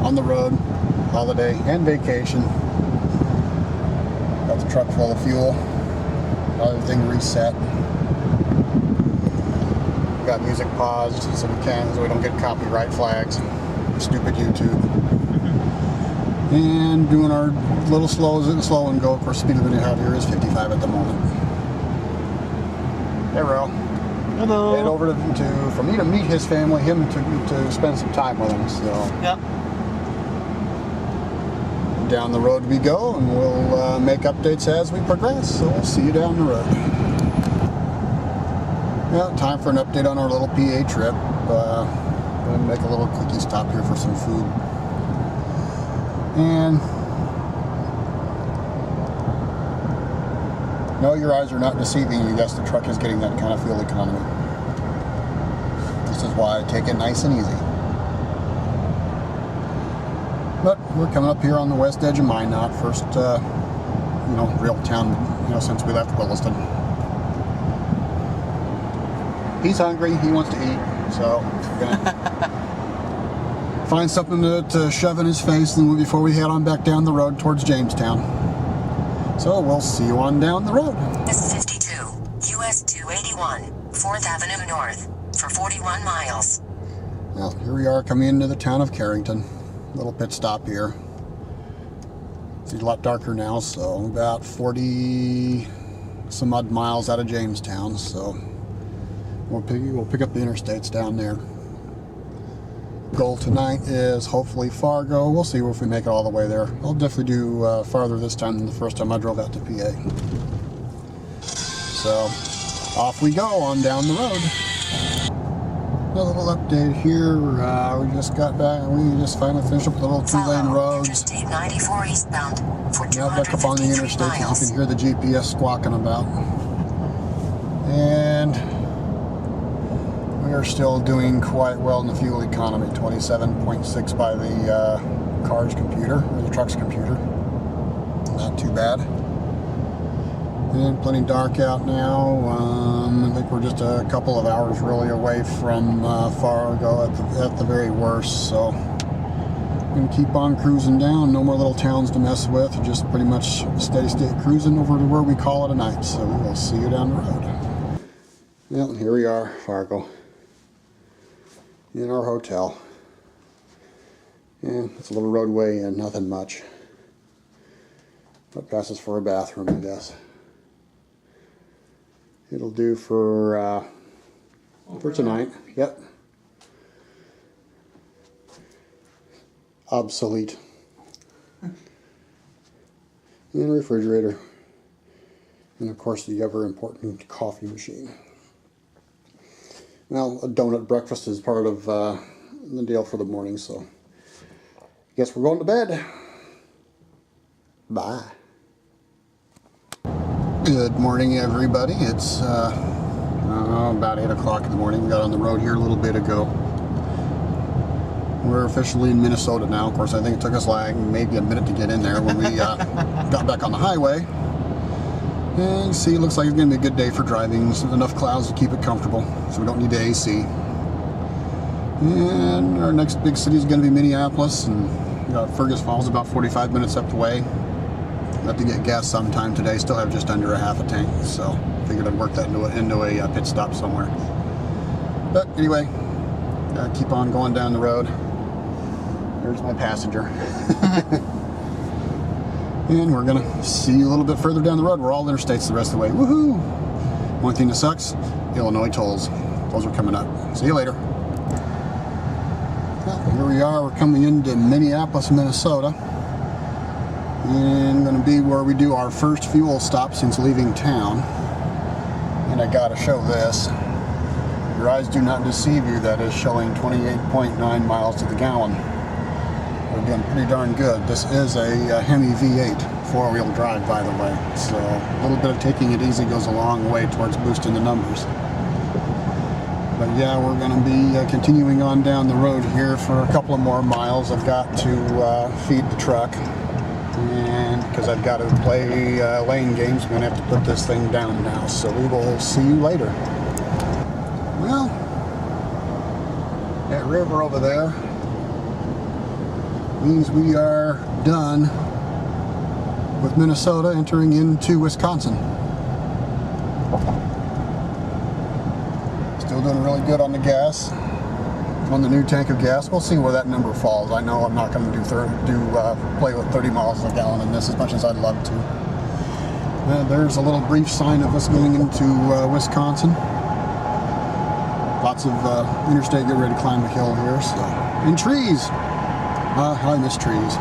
on the road, holiday and vacation. Got the truck full of fuel, got everything reset. Got music paused so we don't get copyright flags. Stupid YouTube. And doing our little slow and go. Of course, speed limit out here is 55 at the moment. Hey, Ro. Hello. Head over for me to meet his family, him to spend some time with him. So. Yep. Down the road we go, and we'll make updates as we progress. So we'll see you down the road. Yeah, time for an update on our little PA trip. Gonna make a little quickie stop here for some food. And no, your eyes are not deceiving you. Yes, the truck is getting that kind of fuel economy. This is why I take it nice and easy. But we're coming up here on the west edge of Minot, first, real town, since we left Williston. He's hungry. He wants to eat, so we're gonna find something to shove in his face before we head on back down the road towards Jamestown. So we'll see you on down the road. This is 52 US 281 4th Avenue North for 41 miles. Now here we are coming into the town of Carrington. Little pit stop here. It's a lot darker now, so about 40 some odd miles out of Jamestown. So we'll pick up the interstates down there. Goal tonight is hopefully Fargo. We'll see if we make it all the way there. I'll definitely do farther this time than the first time I drove out to PA. So off we go on down the road. A little update here. We just got back. We just finally finished up with the little 2-lane roads. Interstate 94 eastbound for Now back up on the 253 interstate, miles. you can hear the GPS squawking about. And we are still doing quite well in the fuel economy. 27.6 by the car's computer, or the truck's computer. Not too bad. And plenty dark out now. I think we're just a couple of hours really away from Fargo at the very worst. So I'm going to keep on cruising down. No more little towns to mess with. Just pretty much steady state cruising over to where we call it a night. So we will see you down the road. Well, here we are, Fargo. In our hotel. Yeah, it's a little roadway and nothing much. But passes for a bathroom, I guess. It'll do for tonight. Yep. Obsolete. And a refrigerator. And of course the ever important coffee machine. Well, a donut breakfast is part of the deal for the morning, so I guess we're going to bed. Bye. Good morning, everybody. It's about 8 o'clock in the morning. We got on the road here a little bit ago. We're officially in Minnesota now. Of course, I think it took us like maybe a minute to get in there when we got back on the highway. And see, it looks like it's going to be a good day for driving. There's enough clouds to keep it comfortable, so we don't need the AC. And our next big city is going to be Minneapolis, and we got Fergus Falls about 45 minutes up the way. Have to get gas sometime today. Still have just under a half a tank, so figured I'd work that into a pit stop somewhere. But anyway, gotta keep on going down the road. There's my passenger. And we're gonna see you a little bit further down the road. We're all interstates the rest of the way. Woohoo! Only thing that sucks, Illinois tolls. Those are coming up. See you later. Well, here we are. We're coming into Minneapolis, Minnesota. And going to be where we do our first fuel stop since leaving town. And I gotta show this. Your eyes do not deceive you. That is showing 28.9 miles to the gallon. We're doing pretty darn good. This is a Hemi V8 4-wheel drive, by the way. So a little bit of taking it easy goes a long way towards boosting the numbers. But yeah, we're going to be continuing on down the road here for a couple of more miles. I've got to feed the truck. And because I've got to play lane games, I'm going to have to put this thing down now. So we will see you later. Well, that river over there Means we are done with Minnesota, entering into Wisconsin. Still doing really good on the gas, on the new tank of gas. We'll see where that number falls. I know I'm not going to play with 30 miles a gallon in this as much as I'd love to. There's a little brief sign of us going into Wisconsin. Lots of interstate getting ready to climb the hill here. So, and trees. I miss trees.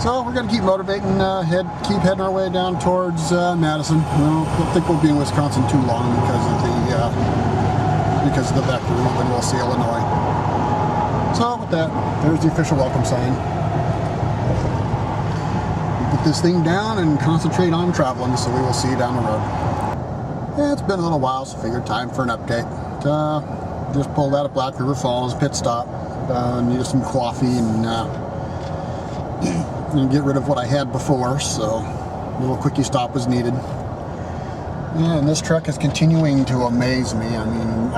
So we're going to keep motivating, keep heading our way down towards Madison. I don't think we'll be in Wisconsin too long because of the vector, and we'll see Illinois. So with that, there's the official welcome sign. We put this thing down and concentrate on traveling, so we will see you down the road. Yeah, it's been a little while, so figured time for an update. Just pulled out of Black River Falls, pit stop. Needed some coffee and get rid of what I had before, so a little quickie stop was needed. Yeah, and this truck is continuing to amaze me. I mean,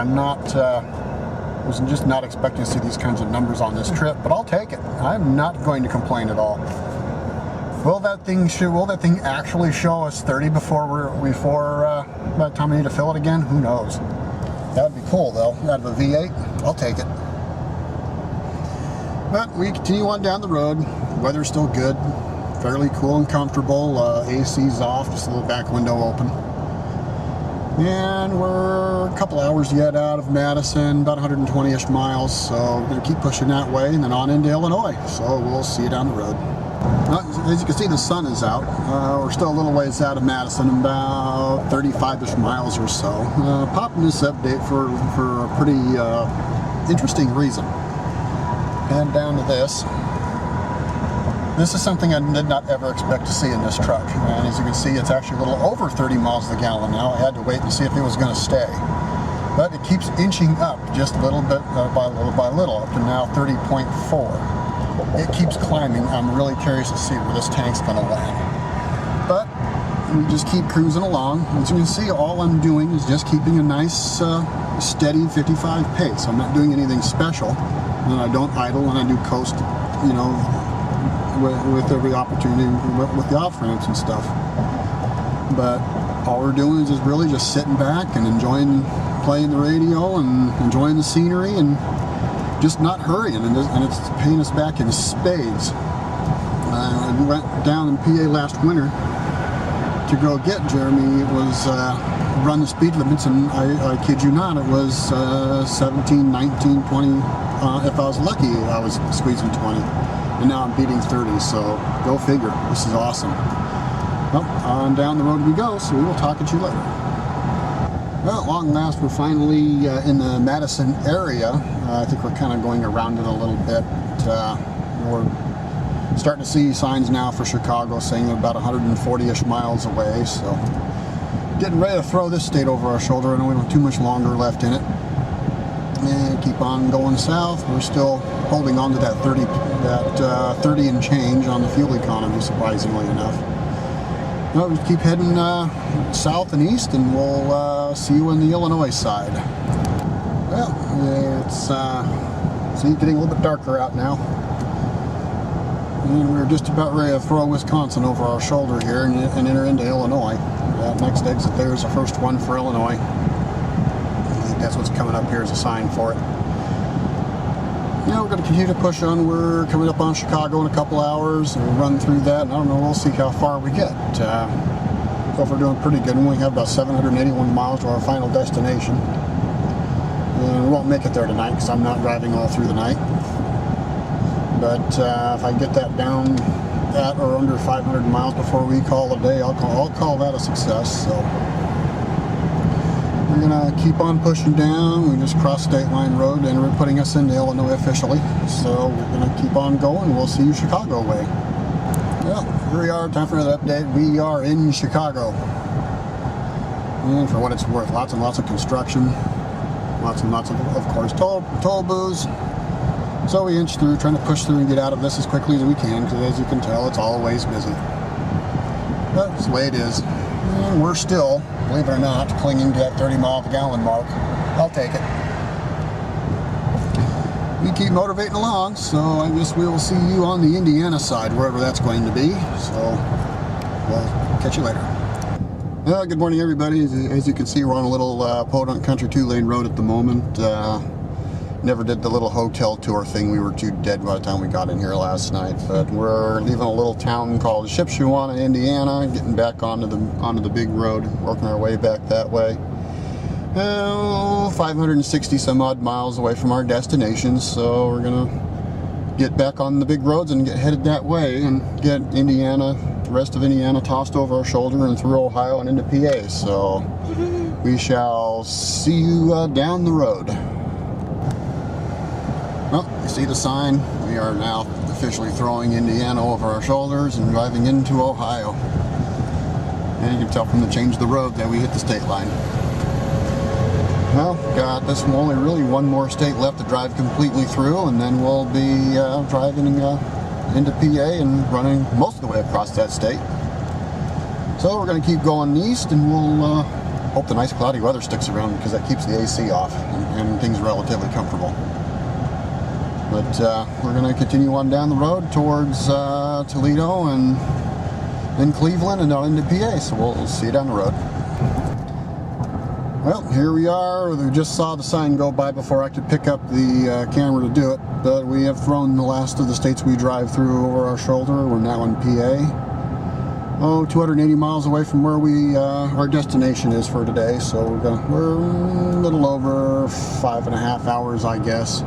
was just not expecting to see these kinds of numbers on this trip, but I'll take it. I'm not going to complain at all. Will that thing actually show us 30 before by the time we need to fill it again? Who knows? That'd be cool though. Out of a V8, I'll take it. But we continue on down the road. Weather's still good, fairly cool and comfortable. AC's off, just a little back window open. And we're a couple hours yet out of Madison, about 120-ish miles. So we're going to keep pushing that way and then on into Illinois. So we'll see you down the road. As you can see, the sun is out. We're still a little ways out of Madison, about 35-ish miles or so. Popping this update for a pretty interesting reason. And down to this. This is something I did not ever expect to see in this truck. And as you can see, it's actually a little over 30 miles a gallon now. I had to wait and see if it was going to stay. But it keeps inching up just a little bit by little, up to now 30.4. It keeps climbing. I'm really curious to see where this tank's going to land. But we just keep cruising along. As you can see, all I'm doing is just keeping a nice, steady 55 pace. I'm not doing anything special. And I don't idle, and I do coast, with every opportunity with the off ramps and stuff. But all we're doing is really just sitting back and enjoying playing the radio and enjoying the scenery and just not hurrying, and it's paying us back in spades. We went down in PA last winter to go get Jeremy. It was run the speed limits, and I kid you not, it was 17, 19, 20. If I was lucky, I was squeezing 20. And now I'm beating 30, so go figure. This is awesome. Well, on down the road we go, so we will talk at you later. Well, at long last, we're finally in the Madison area. I think we're kind of going around it a little bit. We're starting to see signs now for Chicago saying they're about 140-ish miles away, so getting ready to throw this state over our shoulder. I know we don't have too much longer left in it. And keep on going south. We're still holding on to that 30 and change on the fuel economy, surprisingly enough. Well, we keep heading south and east, and we'll see you on the Illinois side. Well, it's getting a little bit darker out now. And we're just about ready to throw Wisconsin over our shoulder here and enter into Illinois. That next exit there is the first one for Illinois. That's what's coming up here as a sign for it. We're going to continue to push on. We're coming up on Chicago in a couple hours, and we'll run through that, and I don't know, we'll see how far we get. So far we're doing pretty good. We only have about 781 miles to our final destination. And we won't make it there tonight because I'm not driving all through the night. But if I get that down at or under 500 miles before we call it a day, I'll call that a success. So we're gonna keep on pushing down. We just crossed State Line Road and we're putting us into Illinois officially. So we're gonna keep on going. We'll see you Chicago way. Well, here we are, time for another update. We are in Chicago. And for what it's worth, lots and lots of construction. Lots and lots of course, toll booths. So we inch through, trying to push through and get out of this as quickly as we can, because as you can tell, it's always busy. But that's the way it is. And we're still, believe it or not, clinging to that 30 mile per gallon mark. I'll take it. we keep motivating along, so I guess we will see you on the Indiana side, wherever that's going to be. So we'll catch you later. Good morning, everybody. As you can see, we're on a little Podunk Country 2-lane road at the moment. Never did the little hotel tour thing. We were too dead by the time we got in here last night. But we're leaving a little town called Shipshewana, Indiana, getting back onto the big road, working our way back that way. 560 some odd miles away from our destination, so we're gonna get back on the big roads and get headed that way and get Indiana, the rest of Indiana, tossed over our shoulder and through Ohio and into PA. So we shall see you down the road. Well, you see the sign. We are now officially throwing Indiana over our shoulders and driving into Ohio. And you can tell from the change of the road that we hit the state line. Well, got this only really one more state left to drive completely through, and then we'll be driving into PA and running most of the way across that state. So we're going to keep going east, and we'll hope the nice cloudy weather sticks around, because that keeps the AC off and things relatively comfortable. But we're going to continue on down the road towards Toledo and then Cleveland and on into PA, so we'll see you down the road. Well, here we are. We just saw the sign go by before I could pick up the camera to do it, but we have thrown the last of the states we drive through over our shoulder. We're now in PA. 280 miles away from where our destination is for today, so we're a little over 5.5 hours, I guess.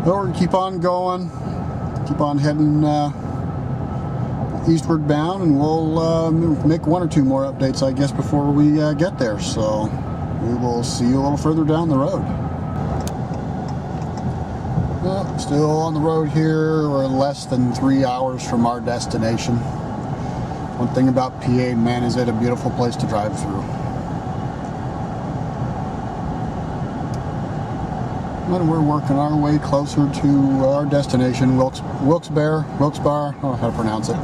So we're going to keep on going, keep on heading eastward bound, and we'll make one or two more updates, I guess, before we get there. So we will see you a little further down the road. Well, still on the road here. We're less than 3 hours from our destination. One thing about PA, man, is it a beautiful place to drive through. And we're working our way closer to our destination, Wilkes-Barre, I don't know how to pronounce it.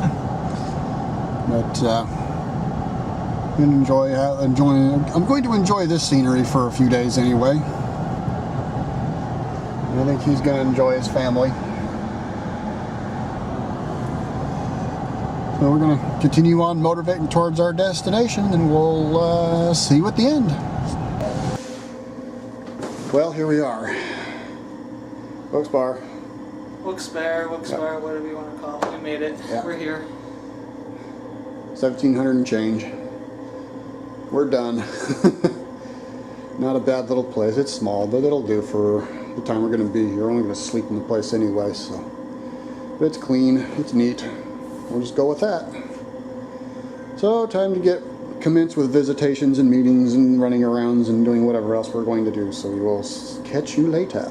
But I'm going to enjoy this scenery for a few days anyway. And I think he's going to enjoy his family. So we're going to continue on motivating towards our destination, and we'll see you at the end. Well, here we are. Wilkes-Barre, yep. Whatever you want to call it. We made it. Yep. We're here. 1,700 and change. We're done. Not a bad little place. It's small, but it'll do for the time we're going to be here. We're only going to sleep in the place anyway, so. But it's clean. It's neat. We'll just go with that. So, time to commence with visitations and meetings and running arounds and doing whatever else we're going to do. So we will catch you later.